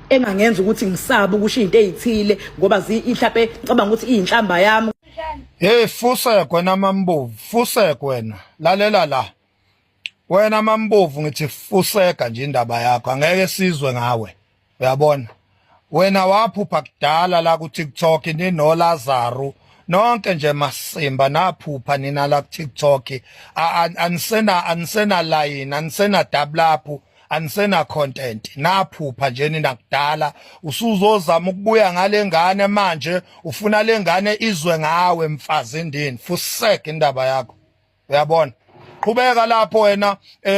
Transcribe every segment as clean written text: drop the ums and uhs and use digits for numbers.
engangenza ukuthi ngisaba ukusho izinto ezithile ngoba mhlawumbe ngicabanga ukuthi iyinhlamba yami. Hey Fusek wena Mambovu, Fusek wena lalela la. Wena Mambovu ngithi Fuseka nje indaba yakho angeke sizwe ngawe. Uyabona? Wena waphupha kudala la ku TikTok nino Lazaro nonke nje masimba naphupha nina la ku TikTok anisena line anisena double up anisena content naphupha nje nina kudala usuzozama ukubuya ngale ngane manje ufuna lengane izwe ngawe mfazi endini Fuseka indaba yakho. Uyabona? Qhubeka lapho wena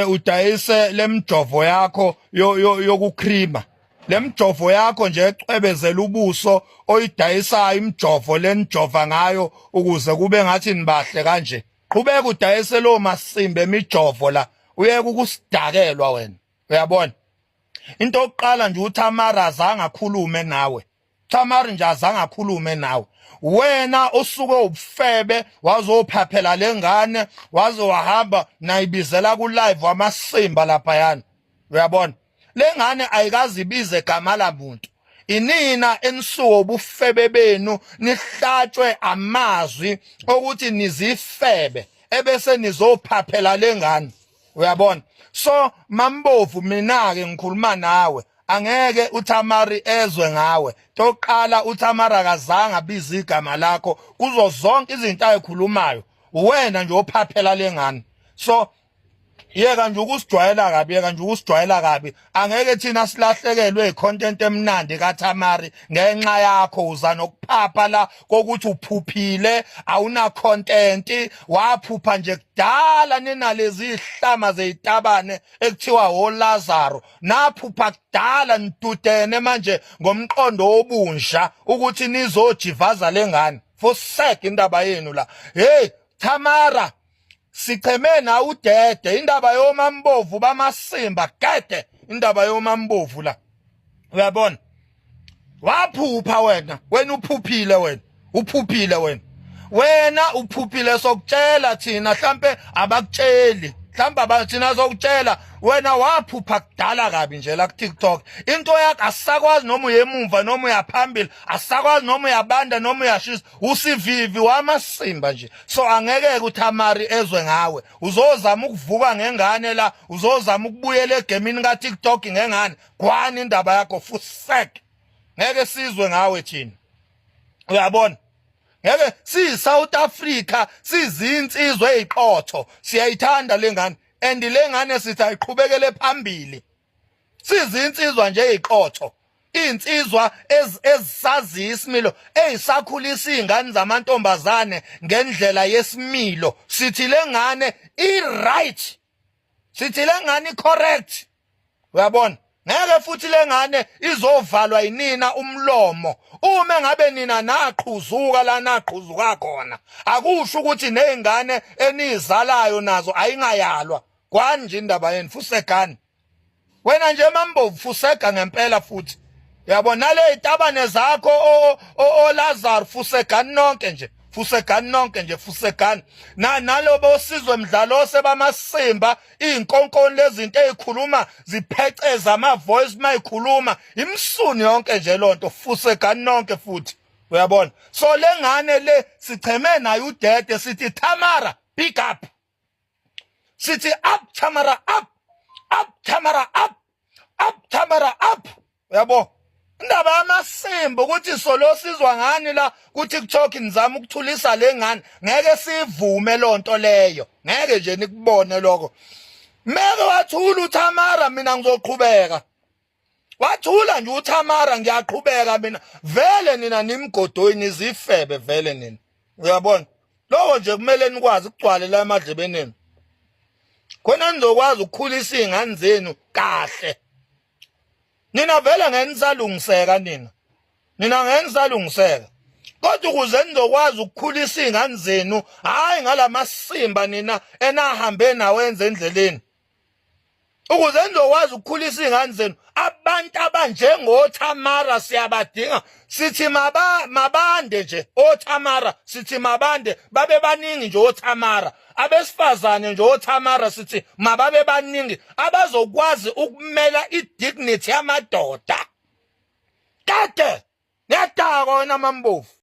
udayise lemjovo yakho yokukrima. Lemjovo yakho nje ecwebezela ubuso oyidayisayo imjovo lenjova ngayo ukuze kube ngathi nibahle kanje. Qhubeka udayise lo masimbe emijovo la uyeke ukusidakelwa wena. Uyabona? Into yokuqala nje uThamara azange akhulume nawe. Thamara nje azange akhulume nawe. Wena usuke ubufebe wazophaphela lengane waze wahamba nayibizela ku live wamasimba lapha yana. Uyabona? Lengane ayikazi ibize igama lamuntu. Inina enisuke ubufebe benu nihlatshwe amazwi ukuthi nizifebe ebese nizophaphela lengane. Uyabona? So Mambovu mina ke ngikhuluma nawe angeke uThamari ezwe ngawe. Toqala uThamara kazange abize igama lakho kuzo zonke izinto ayikhulumayo. Wena nje ophaphela lengane. So yeka nje ukusijwayela kabi yeka nje ukusijwayela kabi angeke thina silahlekelwe icontent emnandi kaThamari ngenxa yakho uza nokuphapha la kokuthi uphuphile awuna content waphupha nje kudala nina lezi ihlama zeyitabane ekuthiwa oLazaro naphupha kudala nidudene manje ngomqondo obunsha ukuthi nizojivaza lengane Fuseka indaba yenu la. Hey Thamara sicheme na udede indaba yoMambovu bamasimba gede indaba yoMambovu la. Uyabona? Waphupha wena uphuphile wena uphuphile sokutshela thina mhlambe abakutsheli mhlamba thina sokutshela wena waphupha kudala kabi nje la ku TikTok into yakho asakwazi noma uyemumva noma uyaphambili asakwazi noma uyabanda noma uyashisa usivivi wamasimba nje. So angeke uThamari ezwe ngawe uzozama ukuvuka ngengane la uzozama ukubuyela egemini ka TikTok ngengane kwani indaba yakho Fuseka ngeke sizwe ngawe thina. Uyabona? Ngeke South Africa sizinsizwe eziqotho siyayithanda lengane and lengane sithi ayiqhubekele phambili. Sizinsizwa nje eziqotho insizwa ezisazi isimilo ezisakhulisa izingane zamantombazane ngendlela yesimilo sithi lengane i-right sithi lengane i-correct. Uyabona? Ngeke futhi lengane izovalwa yinina umlomo uma ngabe nina naqhuzuka la naqhuzuka khona akusho ukuthi nezingane enizalayo nazo ayingayalwa kwanje indaba yenu Fusekani. Wena nje Mambovu Fuseka ngempela futhi. Uyabona le itabane zakho oLazaro Fusekani nonke nje Fusekani nalobo sizwe mdlalo sebamasimba inkonkoni lezinto ezikhuluma zipheceza ama voice mayikhuluma imsuni yonke nje lonto Fusekani nonke futhi. Uyabona? So lengane le sicheme nayo udede sithi Thamara pick up sithi up Thamara up Thamara up. Uyabo? Indaba yamasimba ukuthi solo sizwa ngani la ku TikTok nizama ukuthulisa lengane ngeke sivume lonto leyo ngeke nje nikubone lokho. Meke wathula uThamara mina ngizoqhubeka. Wathula nje uThamara ngiyaqhubeka mina vele nina nimgodoyini izifebe vele nina. Uyabona? Lokho nje kumele nikwazi ukugcwala la emadlebeni nenu. Khona nizokwazi ukukhulisa izingane zenu kahle. Nina vele ngenisalungiseka nina ngenisalungiseka kodwa ukuze nizokwazi ukukhulisa izingane zenu hayi ngalamasimba nina enahambe nawenze endleleni ukuze nizokwazi ukukhulisa izingane zenu abantu abanjengoThamara siyabadinga sithi mabande nje oThamara sithi mabande babe baningi nje oThamara abesifazane nje oThamara sithi mababe baningi abazokwazi ukumela idignity yamadoda niyadakwa wena mambofu.